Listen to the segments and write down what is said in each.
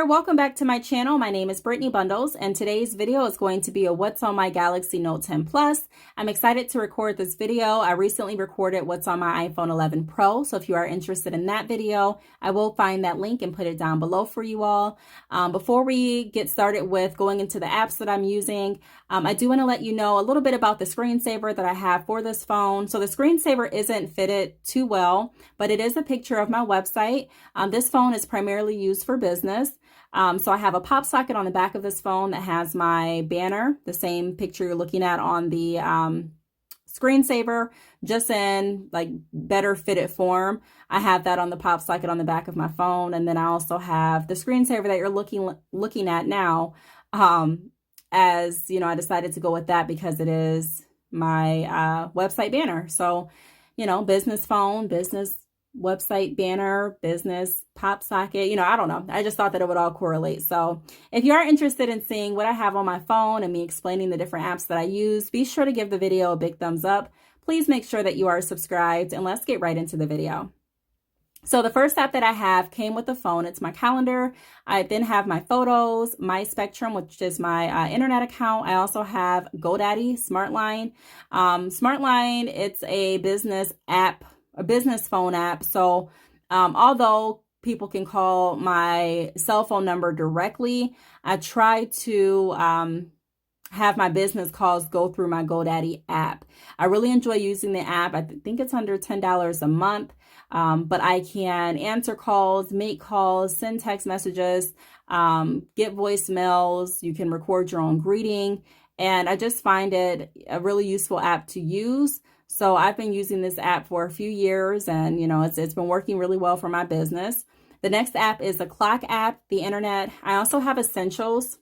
there, welcome back to my channel. My name is Brittany Bundles, and today's video is going to be a what's on my Galaxy Note 10 Plus. I'm excited to record this video. I recently recorded what's on my iPhone 11 Pro, so if you are interested in that video, I will find that link and put it down below for you all. Before we get started with going into the apps that I'm using, I do want to let you know a little bit about the screensaver that I have for this phone. So the screensaver isn't fitted too well, but it is a picture of my website. This phone is primarily used for business. So I have a pop socket on the back of this phone that has my banner, the same picture you're looking at on the screensaver, just in like better fitted form. I have that on the pop socket on the back of my phone, and then I also have the screensaver that you're looking at now. As you know, I decided to go with that because it is my website banner. So, you know, business phone, business website banner, business pop socket, you know, I don't know. I just thought that it would all correlate. So if you are interested in seeing what I have on my phone and me explaining the different apps that I use, be sure to give the video a big thumbs up. Please make sure that you are subscribed, and let's get right into the video. So the first app that I have came with the phone. It's my calendar. I then have my photos, my Spectrum, which is my internet account. I also have GoDaddy, Smartline. Smartline, it's a business app, a business phone app. So although people can call my cell phone number directly, I try to have my business calls go through my GoDaddy app. I really enjoy using the app. I think it's under $10 a month, but I can answer calls, make calls, send text messages, get voicemails. You can record your own greeting. And I just find it a really useful app to use. So I've been using this app for a few years, and you know, it's been working really well for my business. The next app is the clock app, the internet. I also have Essentials.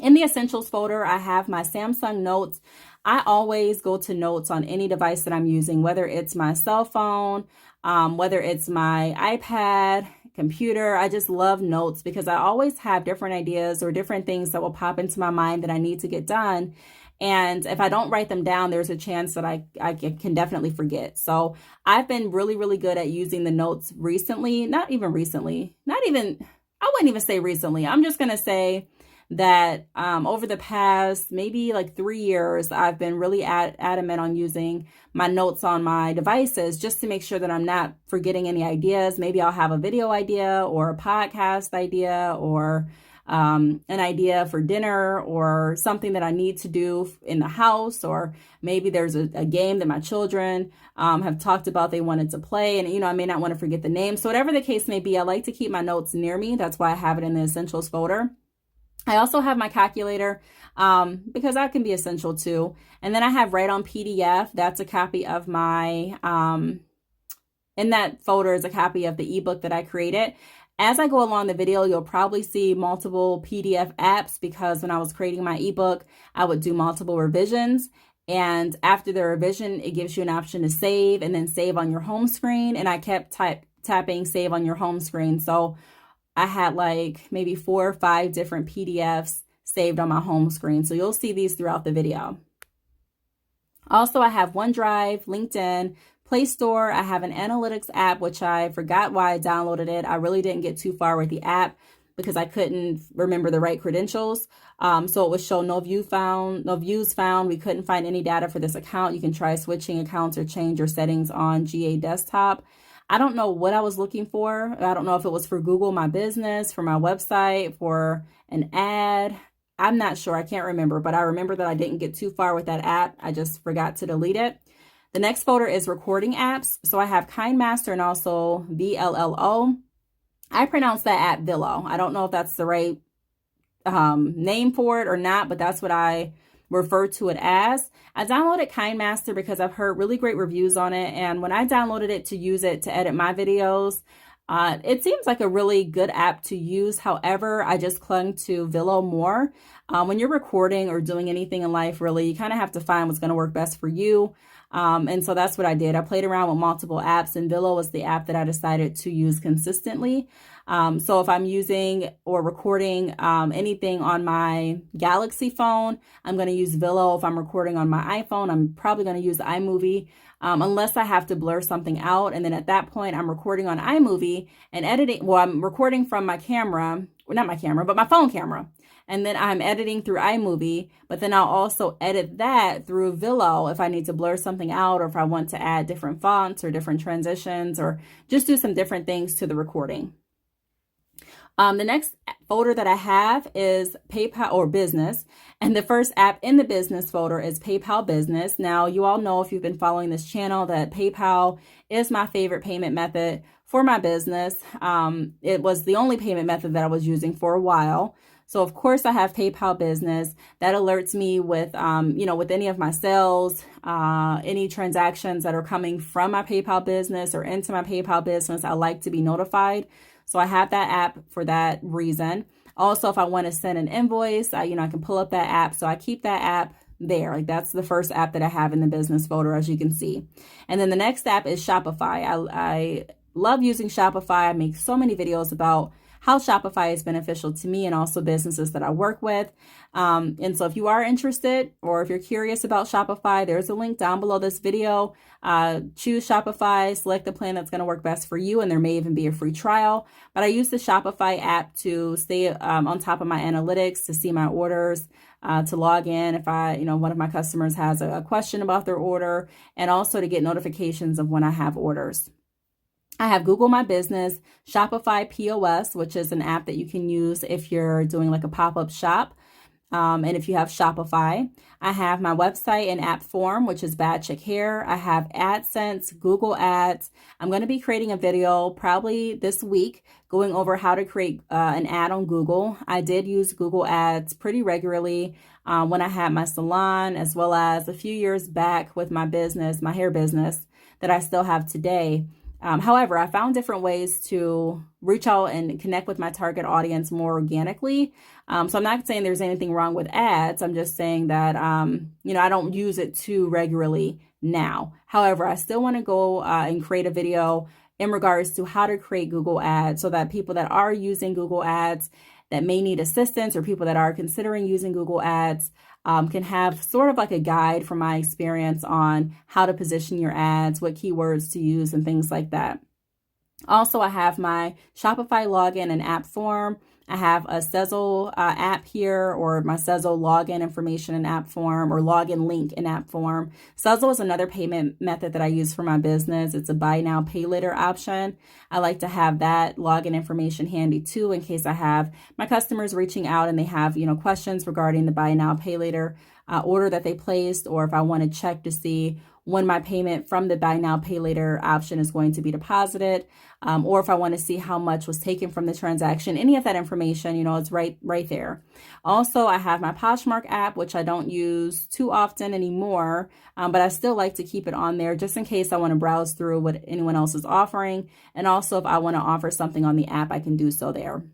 In the Essentials folder, I have my Samsung Notes. I always go to Notes on any device that I'm using, whether it's my cell phone, whether it's my iPad, computer. I just love Notes because I always have different ideas or different things that will pop into my mind that I need to get done. And if I don't write them down, there's a chance that I can definitely forget. So I've been really, really good at using the notes recently. I wouldn't even say recently. I'm just going to say that over the past maybe like 3 years, I've been really adamant on using my notes on my devices just to make sure that I'm not forgetting any ideas. Maybe I'll have a video idea or a podcast idea or an idea for dinner or something that I need to do in the house, or maybe there's a game that my children have talked about they wanted to play, and you know, I may not want to forget the name. So whatever the case may be, I like to keep my notes near me. That's why I have it in the Essentials folder. I also have my calculator because that can be essential too. And then I have Write on PDF. That's a copy of my, in that folder is a copy of the ebook that I created. As I go along the video, you'll probably see multiple PDF apps because when I was creating my ebook, I would do multiple revisions. And after the revision, it gives you an option to save and then save on your home screen. And I kept tapping save on your home screen. So I had like maybe 4 or 5 different PDFs saved on my home screen. So you'll see these throughout the video. Also, I have OneDrive, LinkedIn, Play Store. I have an analytics app, which I forgot why I downloaded it. I really didn't get too far with the app because I couldn't remember the right credentials. So it would show no views found. We couldn't find any data for this account. You can try switching accounts or change your settings on GA Desktop. I don't know what I was looking for. I don't know if it was for Google My Business, for my website, for an ad. I'm not sure. I can't remember, but I remember that I didn't get too far with that app. I just forgot to delete it. The next folder is recording apps. So I have KindMaster and also VLLO. I pronounce that app Villo. I don't know if that's the right name for it or not, but that's what I refer to it as. I downloaded KindMaster because I've heard really great reviews on it. And when I downloaded it to use it to edit my videos, it seems like a really good app to use. However, I just clung to Villo more. When you're recording or doing anything in life, really, you kind of have to find what's going to work best for you. And so that's what I did. I played around with multiple apps, and Villo was the app that I decided to use consistently. So if I'm using or recording anything on my Galaxy phone, I'm going to use Villo. If I'm recording on my iPhone, I'm probably going to use iMovie. unless I have to blur something out. And then at that point, I'm recording on iMovie and editing. Well, I'm recording from my camera, well, not my camera, but my phone camera. And then I'm editing through iMovie, but then I'll also edit that through Velo if I need to blur something out, or if I want to add different fonts or different transitions, or just do some different things to the recording. The next folder that I have is PayPal or Business. And the first app in the Business folder is PayPal Business. Now, you all know if you've been following this channel that PayPal is my favorite payment method for my business. It was the only payment method that I was using for a while. So of course I have PayPal Business that alerts me with, with any of my sales, any transactions that are coming from my PayPal Business or into my PayPal Business. I like to be notified. So I have that app for that reason. Also, if I want to send an invoice, I can pull up that app. So I keep that app there. Like, that's the first app that I have in the business folder, as you can see. And then the next app is Shopify. I love using Shopify. I make so many videos about how Shopify is beneficial to me and also businesses that I work with. And so if you are interested, or if you're curious about Shopify, there's a link down below this video. Choose Shopify, select the plan that's going to work best for you, and there may even be a free trial. But I use the Shopify app to stay on top of my analytics, to see my orders, to log in if one of my customers has a question about their order, and also to get notifications of when I have orders. I have Google My Business, Shopify POS, which is an app that you can use if you're doing like a pop-up shop. And if you have Shopify, I have my website and app form, which is Bad Chick Hair. I have AdSense, Google Ads. I'm going to be creating a video probably this week going over how to create an ad on Google. I did use Google Ads pretty regularly when I had my salon, as well as a few years back with my business, my hair business that I still have today. However, I found different ways to reach out and connect with my target audience more organically. So I'm not saying there's anything wrong with ads. I'm just saying that, I don't use it too regularly now. However, I still want to go and create a video in regards to how to create Google Ads, so that people that are using Google Ads that may need assistance, or people that are considering using Google Ads, can have sort of like a guide from my experience on how to position your ads, what keywords to use, and things like that. Also, I have my Shopify login and app form. I have a Sezzle app here, or my Sezzle login information and app form, or login link in app form. Sezzle is another payment method that I use for my business. It's a buy now, pay later option. I like to have that login information handy too, in case I have my customers reaching out and they have, questions regarding the buy now, pay later order that they placed, or if I want to check to see when my payment from the buy now, pay later option is going to be deposited, or if I want to see how much was taken from the transaction. Any of that information, it's right there. Also, I have my Poshmark app, which I don't use too often anymore, but I still like to keep it on there just in case I want to browse through what anyone else is offering. And also, if I want to offer something on the app, I can do so there.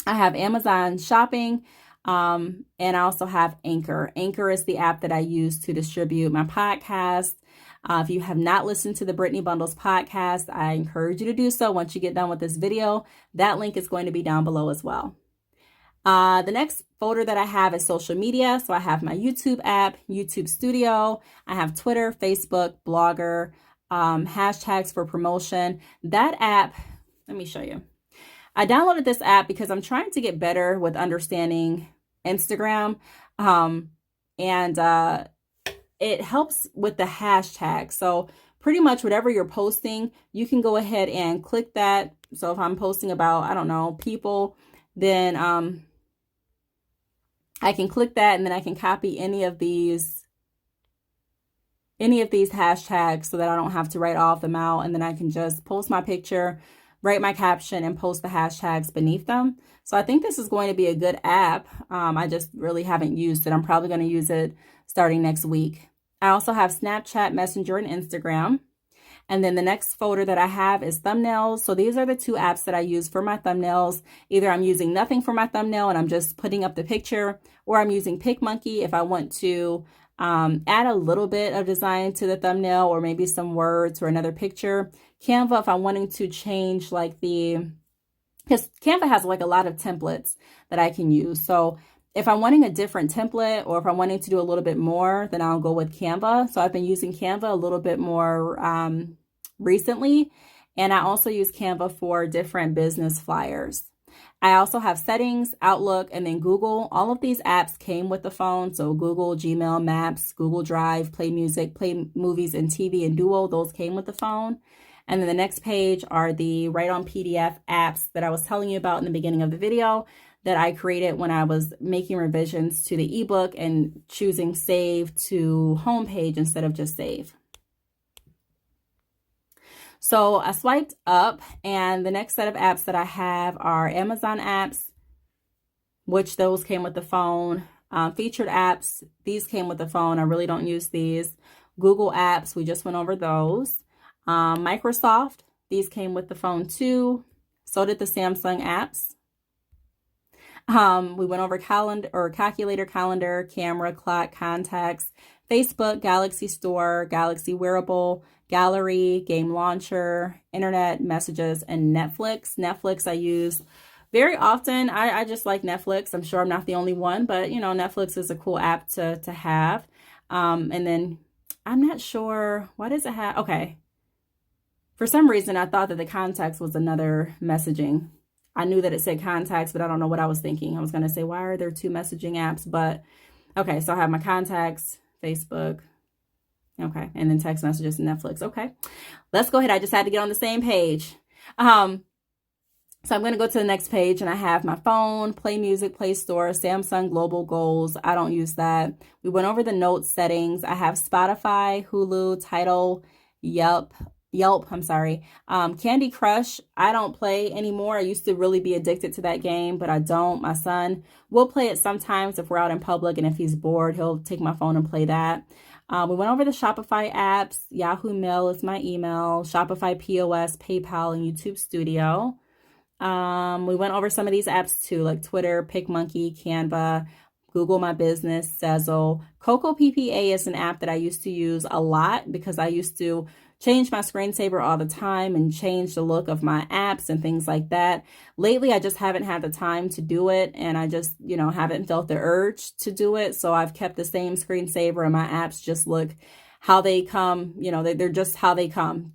I have Amazon Shopping. And I also have Anchor. Anchor is the app that I use to distribute my podcast. If you have not listened to the Brittany Bundles podcast, I encourage you to do so once you get done with this video. That link is going to be down below as well. The next folder that I have is social media. So I have my YouTube app, YouTube Studio. I have Twitter, Facebook, Blogger, hashtags for promotion. That app, let me show you. I downloaded this app because I'm trying to get better with understanding Instagram, and it helps with the hashtag. So pretty much whatever you're posting, you can go ahead and click that. So if I'm posting about, I don't know, people, then I can click that, and then I can copy any of these hashtags so that I don't have to write all of them out, and then I can just post my picture, write my caption, and post the hashtags beneath them. So I think this is going to be a good app. I just really haven't used it. I'm probably going to use it starting next week. I also have Snapchat, Messenger, and Instagram. And then the next folder that I have is thumbnails. So these are the two apps that I use for my thumbnails. Either I'm using nothing for my thumbnail and I'm just putting up the picture, or I'm using PicMonkey if I want to add a little bit of design to the thumbnail, or maybe some words or another picture. Canva if I'm wanting to change because Canva has like a lot of templates that I can use. So if I'm wanting a different template or if I'm wanting to do a little bit more, then I'll go with Canva. So I've been using Canva a little bit more recently. And I also use Canva for different business flyers. I also have settings, Outlook, and then Google. All of these apps came with the phone. So Google, Gmail, Maps, Google Drive, Play Music, Play Movies, and TV and Duo. Those came with the phone. And then the next page are the Write on PDF apps that I was telling you about in the beginning of the video that I created when I was making revisions to the ebook and choosing save to homepage instead of just save. So I swiped up, and the next set of apps that I have are Amazon apps, which those came with the phone. Featured apps, these came with the phone. I really don't use these. Google apps, we just went over those. Microsoft, these came with the phone too. So did the Samsung apps. We went over calculator, calendar, camera, clock, contacts, Facebook, Galaxy Store, Galaxy Wearable, Gallery, Game Launcher, Internet, Messages, and Netflix. Netflix I use very often. I just like Netflix. I'm sure I'm not the only one, but you know, Netflix is a cool app to have. And then I'm not sure, why does it have, okay. For some reason, I thought that the contacts was another messaging. I knew that it said contacts, but I don't know what I was thinking. I was going to say, why are there two messaging apps? But okay, so I have my contacts, Facebook, okay, and then text messages and Netflix. Okay, let's go ahead. I just had to get on the same page. So I'm going to go to the next page, and I have my phone, Play Music, Play Store, Samsung Global Goals. I don't use that. We went over the notes settings. I have Spotify, Hulu, Tidal, Yelp, Candy Crush. I don't play anymore. I used to really be addicted to that game, but I don't. My son will play it sometimes if we're out in public, and if he's bored, he'll take my phone and play that. We went over the Shopify apps. Yahoo Mail is my email. Shopify POS, PayPal, and YouTube Studio. We went over some of these apps too, like Twitter, PicMonkey, Canva, Google My Business, Sezzle. Coco PPA is an app that I used to use a lot because I used to change my screensaver all the time and change the look of my apps and things like that. Lately, I just haven't had the time to do it, and I just, haven't felt the urge to do it. So I've kept the same screensaver, and my apps just look how they come, they're just how they come.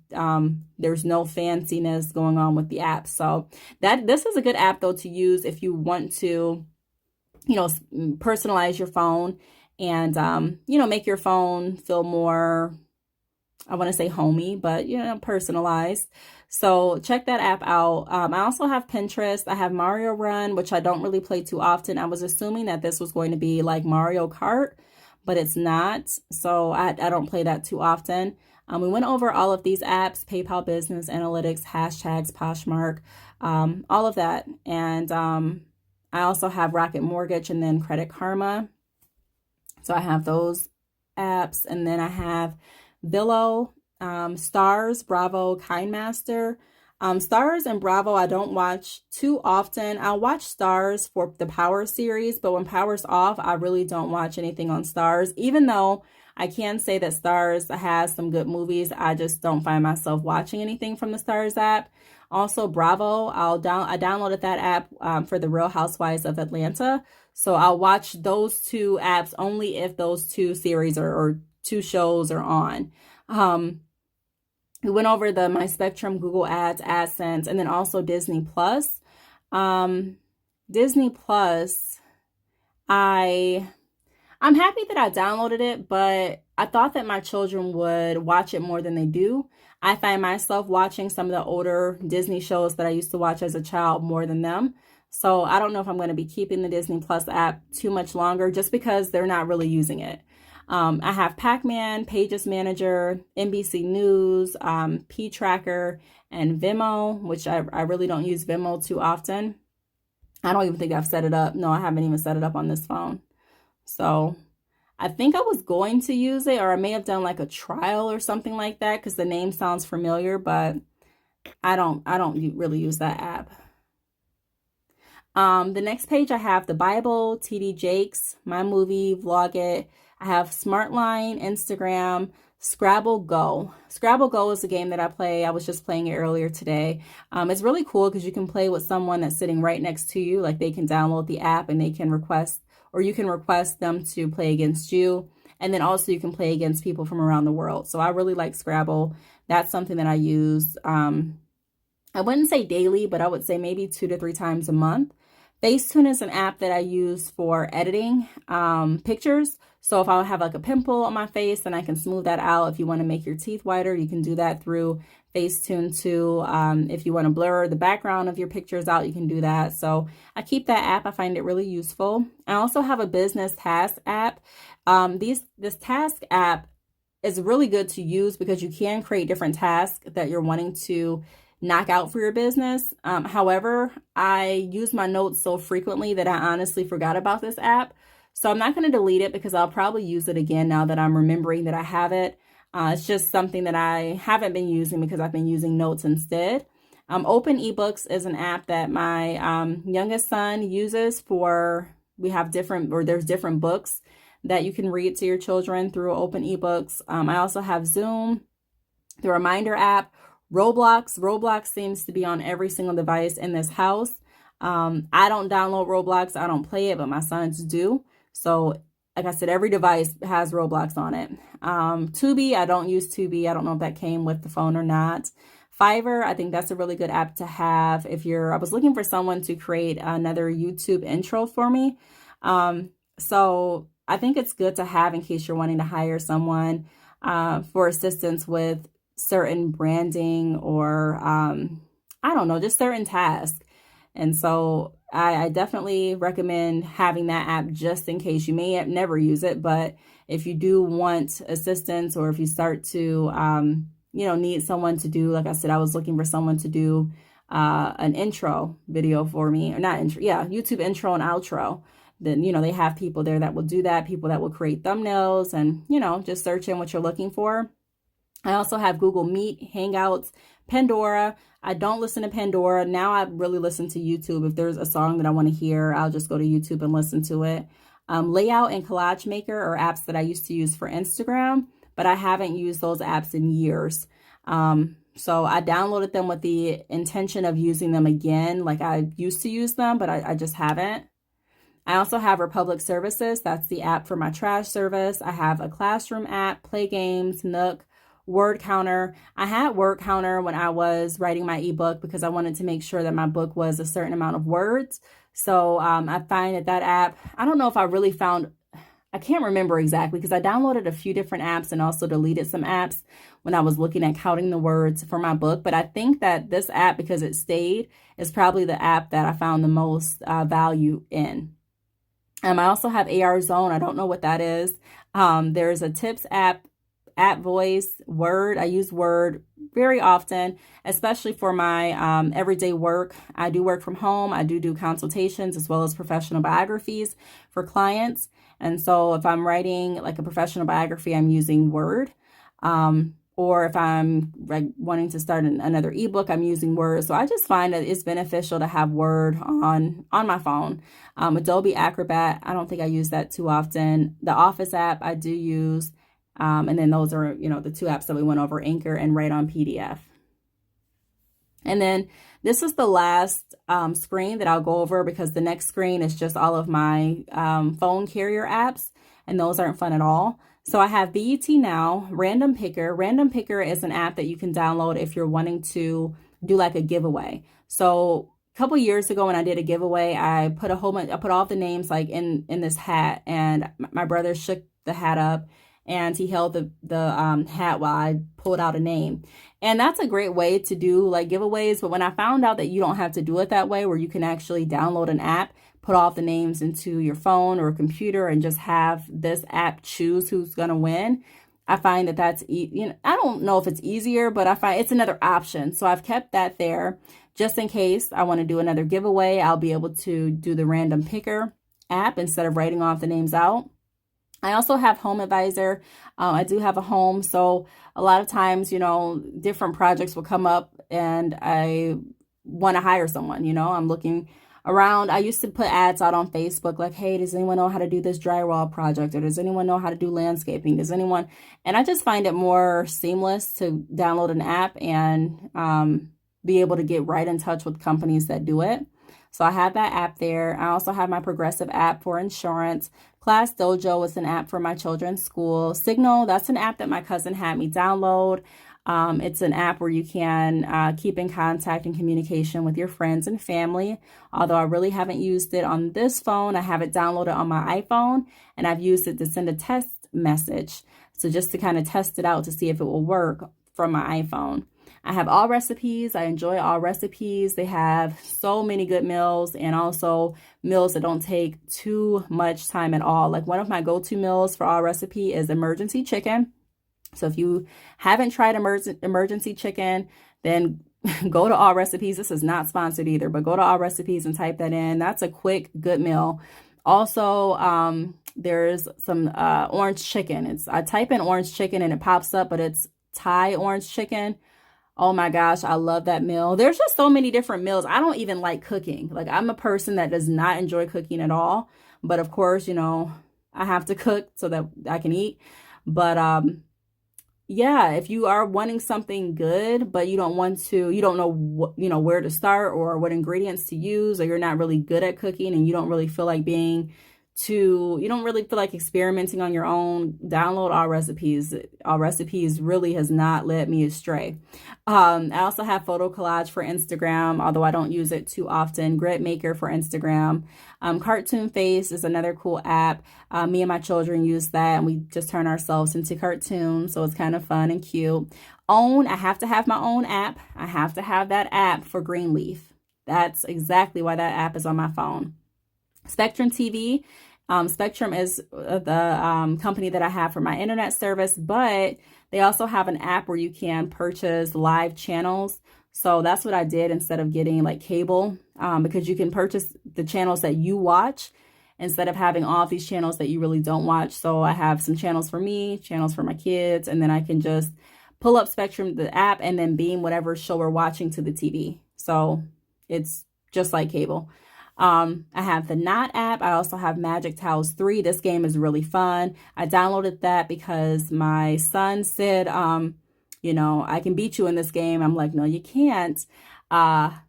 There's no fanciness going on with the app. So this is a good app though to use if you want to, personalize your phone and, make your phone feel more, I want to say homey, but, personalized. So check that app out. I also have Pinterest. I have Mario Run, which I don't really play too often. I was assuming that this was going to be like Mario Kart, but it's not. So I don't play that too often. We went over all of these apps, PayPal Business, Analytics, hashtags, Poshmark, all of that. And I also have Rocket Mortgage and then Credit Karma. So I have those apps. And then I have Billo, Stars, Bravo, KindMaster. Stars and Bravo I don't watch too often. I'll watch Stars for the Power series, but when Power's off, I really don't watch anything on Stars. Even though I can say that Stars has some good movies, I just don't find myself watching anything from the Stars app. Also, Bravo, I downloaded that app for the Real Housewives of Atlanta. So I'll watch those two apps only if those two series or two shows are on. We went over the My Spectrum, Google Ads, AdSense, and then also Disney Plus. Disney Plus, I'm happy that I downloaded it, but I thought that my children would watch it more than they do. I find myself watching some of the older Disney shows that I used to watch as a child more than them. So I don't know if I'm going to be keeping the Disney Plus app too much longer just because they're not really using it. I have Pac-Man, Pages Manager, NBC News, P-Tracker, and Vimeo, which I really don't use Vimeo too often. I don't even think I've set it up. No, I haven't even set it up on this phone. So I think I was going to use it, or I may have done like a trial or something like that because the name sounds familiar, but I don't really use that app. The next page I have the Bible, TD Jakes, My Movie, Vlogit. I have Smartline, Instagram, Scrabble Go. Scrabble Go is a game that I play. I was just playing it earlier today. It's really cool because you can play with someone that's sitting right next to you. Like they can download the app and they can request or you can request them to play against you. And then also you can play against people from around the world. So I really like Scrabble. That's something that I use. I wouldn't say daily, but I would say maybe 2 to 3 times a month. Facetune is an app that I use for editing pictures. So if I have like a pimple on my face, then I can smooth that out. If you want to make your teeth whiter, you can do that through Facetune too. If you want to blur the background of your pictures out, you can do that. So I keep that app. I find it really useful. I also have a business task app. This task app is really good to use because you can create different tasks that you're wanting to knock out for your business. However, I use my notes so frequently that I honestly forgot about this app. So I'm not going to delete it because I'll probably use it again now that I'm remembering that I have it. It's just something that I haven't been using because I've been using notes instead. Open eBooks is an app that my youngest son uses for, there's different books that you can read to your children through Open eBooks. I also have Zoom, the reminder app, Roblox. Roblox seems to be on every single device in this house. I don't download Roblox. I don't play it, but my sons do. So like I said, every device has Roblox on it. Tubi, I don't use Tubi. I don't know if that came with the phone or not. Fiverr, I think that's a really good app to have I was looking for someone to create another YouTube intro for me. So I think it's good to have in case you're wanting to hire someone for assistance with certain branding or I don't know, just certain tasks. And so I definitely recommend having that app just in case. You may never use it, but if you do want assistance, or if you start to need someone to do, like I said, I was looking for someone to do an intro video for me, or not intro, yeah, YouTube intro and outro. Then, they have people there that will do that, people that will create thumbnails and, just search in what you're looking for. I also have Google Meet, Hangouts, Pandora. I don't listen to Pandora. Now I really listen to YouTube. If there's a song that I want to hear, I'll just go to YouTube and listen to it. Layout and Collage Maker are apps that I used to use for Instagram, but I haven't used those apps in years. So I downloaded them with the intention of using them again. Like I used to use them, but I just haven't. I also have Republic Services. That's the app for my trash service. I have a classroom app, Play Games, Nook, Word Counter. I had Word Counter when I was writing my ebook because I wanted to make sure that my book was a certain amount of words. So I find that app, I don't know if I really I can't remember exactly because I downloaded a few different apps and also deleted some apps when I was looking at counting the words for my book. But I think that this app, because it stayed, is probably the app that I found the most value in. I also have AR Zone. I don't know what that is. There's a tips app, Voice, Word. I use Word very often, especially for my everyday work. I do work from home. I do consultations as well as professional biographies for clients. And so if I'm writing like a professional biography, I'm using Word. Or if I'm wanting to start another ebook, I'm using Word. So I just find that it's beneficial to have Word on my phone. Adobe Acrobat, I don't think I use that too often. The Office app I do use. And then those are, the 2 apps that we went over, Anchor and Write on PDF. And then this is the last screen that I'll go over because the next screen is just all of my phone carrier apps, and those aren't fun at all. So I have BET Now, Random Picker. Random Picker is an app that you can download if you're wanting to do like a giveaway. So a couple years ago when I did a giveaway, I put all the names like in this hat, and my brother shook the hat up and he held the hat while I pulled out a name. And that's a great way to do like giveaways. But when I found out that you don't have to do it that way, where you can actually download an app, put all the names into your phone or computer and just have this app choose who's going to win, I find that that's, I don't know if it's easier, but I find it's another option. So I've kept that there just in case I want to do another giveaway. I'll be able to do the Random Picker app instead of writing off the names out. I also have Home Advisor. I do have a home. So a lot of times, different projects will come up and I want to hire someone, I'm looking around. I used to put ads out on Facebook like, hey, does anyone know how to do this drywall project? Or does anyone know how to do landscaping? And I just find it more seamless to download an app and be able to get right in touch with companies that do it. So I have that app there. I also have my Progressive app for insurance. Class Dojo is an app for my children's school. Signal, that's an app that my cousin had me download. It's an app where you can keep in contact and communication with your friends and family. Although I really haven't used it on this phone, I have it downloaded on my iPhone, and I've used it to send a test message. So just to kind of test it out to see if it will work from my iPhone. I have All Recipes. I enjoy All Recipes. They have so many good meals, and also meals that don't take too much time at all. Like one of my go-to meals for All Recipe is emergency chicken. So if you haven't tried emergency chicken, then go to All Recipes. This is not sponsored either, but go to All Recipes and type that in. That's a quick, good meal. Also, there's some orange chicken. I type in orange chicken and it pops up, but it's Thai orange chicken. Oh my gosh, I love that meal. There's just so many different meals. I don't even like cooking. Like I'm a person that does not enjoy cooking at all. But of course, you know, I have to cook so that I can eat. But yeah, if you are wanting something good, but you don't know what, where to start or what ingredients to use, or you're not really good at cooking and you don't really feel like you don't really feel like experimenting on your own, download All Recipes. All Recipes really has not led me astray. I also have Photo Collage for Instagram, although I don't use it too often. Grid Maker for Instagram. Cartoon Face is another cool app. Me and my children use that, and we just turn ourselves into cartoons, so it's kind of fun and cute. I have to have my own app. I have to have that app for Greenleaf. That's exactly why that app is on my phone. Spectrum TV. Spectrum is the company that I have for my internet service, but they also have an app where you can purchase live channels. So that's what I did instead of getting like cable, because you can purchase the channels that you watch instead of having all of these channels that you really don't watch. So I have some channels for me, channels for my kids, and then I can just pull up Spectrum, the app, and then beam whatever show we're watching to the TV. So it's just like cable. I have the Knot app. I also have Magic Towels 3. This game is really fun. I downloaded that because my son said, I can beat you in this game. I'm like, no, you can't.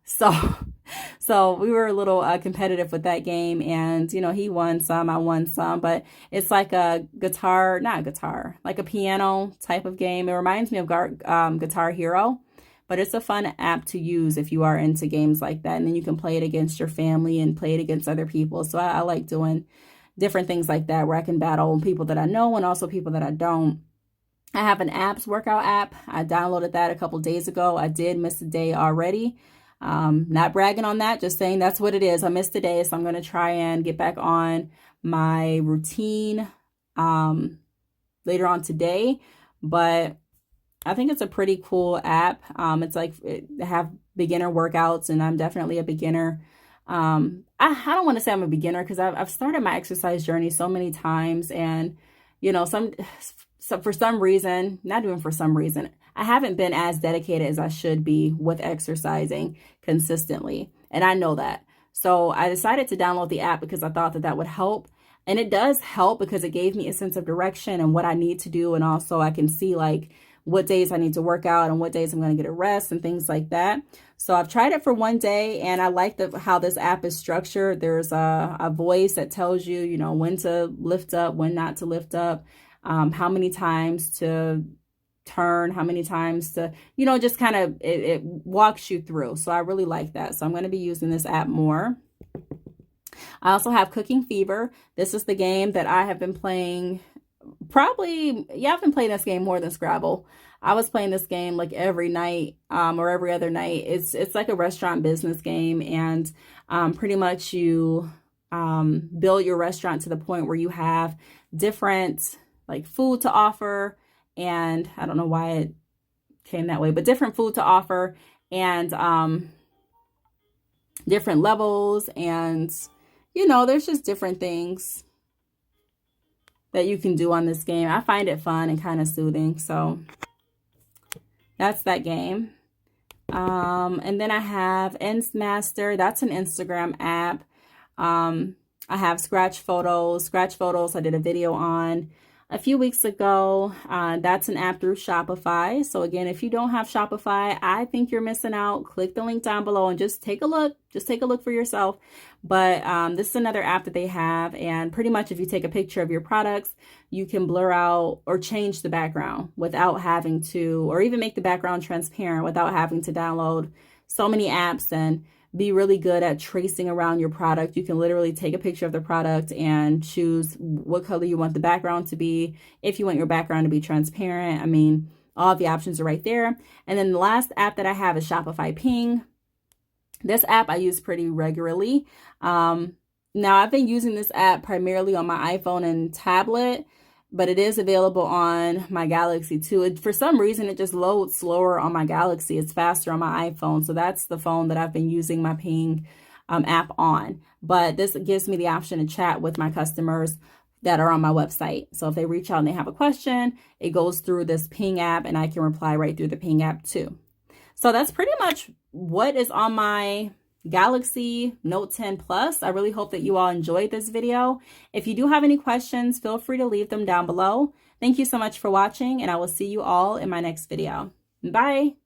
So we were a little competitive with that game, and he won some, I won some, but it's like a like a piano type of game. It reminds me of Guitar Hero. But it's a fun app to use if you are into games like that. And then you can play it against your family and play it against other people. So I like doing different things like that where I can battle people that I know and also people that I don't. I have an abs workout app. I downloaded that a couple days ago. I did miss a day already. Not bragging on that, just saying that's what it is. I missed a day, so I'm going to try and get back on my routine later on today. But I think it's a pretty cool app. It's like they have beginner workouts, and I'm definitely a beginner. I don't want to say I'm a beginner because I've started my exercise journey so many times, and for some reason, not even for some reason, I haven't been as dedicated as I should be with exercising consistently, and I know that. So I decided to download the app because I thought that would help. And it does help because it gave me a sense of direction and what I need to do, and also I can see like what days I need to work out and what days I'm going to get a rest and things like that. So I've tried it for one day, and I like how this app is structured. There's a voice that tells you, when to lift up, when not to lift up, how many times to turn, how many times to, just kind of, it walks you through. So I really like that. So I'm going to be using this app more. I also have Cooking Fever. This is the game that I have been playing. I've been playing this game more than Scrabble. I was playing this game like every night or every other night. It's like a restaurant business game, and pretty much you build your restaurant to the point where you have different like food to offer, and I don't know why it came that way, but different food to offer, and different levels, and there's just different things that you can do on this game. I find it fun and kind of soothing. So that's that game. And then I have Instamaster. That's an Instagram app. I have Scratch Photos. Scratch Photos I did a video on. a few weeks ago. That's an app through Shopify. So again, if you don't have Shopify, I think you're missing out. Click the link down below and just take a look. Just take a look for yourself. But this is another app that they have. And pretty much if you take a picture of your products, you can blur out or change the background without having to, or even make the background transparent without having to download so many apps and be really good at tracing around your product. You can literally take a picture of the product and choose what color you want the background to be. If you want your background to be transparent, I mean, all the options are right there. And then the last app that I have is Shopify Ping. This app I use pretty regularly. Now I've been using this app primarily on my iPhone and tablet, but it is available on my Galaxy too. For some reason, it just loads slower on my Galaxy. It's faster on my iPhone. So that's the phone that I've been using my Ping app on. But this gives me the option to chat with my customers that are on my website. So if they reach out and they have a question, it goes through this Ping app and I can reply right through the Ping app too. So that's pretty much what is on my Galaxy Note 10 Plus. I really hope that you all enjoyed this video. If you do have any questions, feel free to leave them down below. Thank you so much for watching, and I will see you all in my next video. Bye.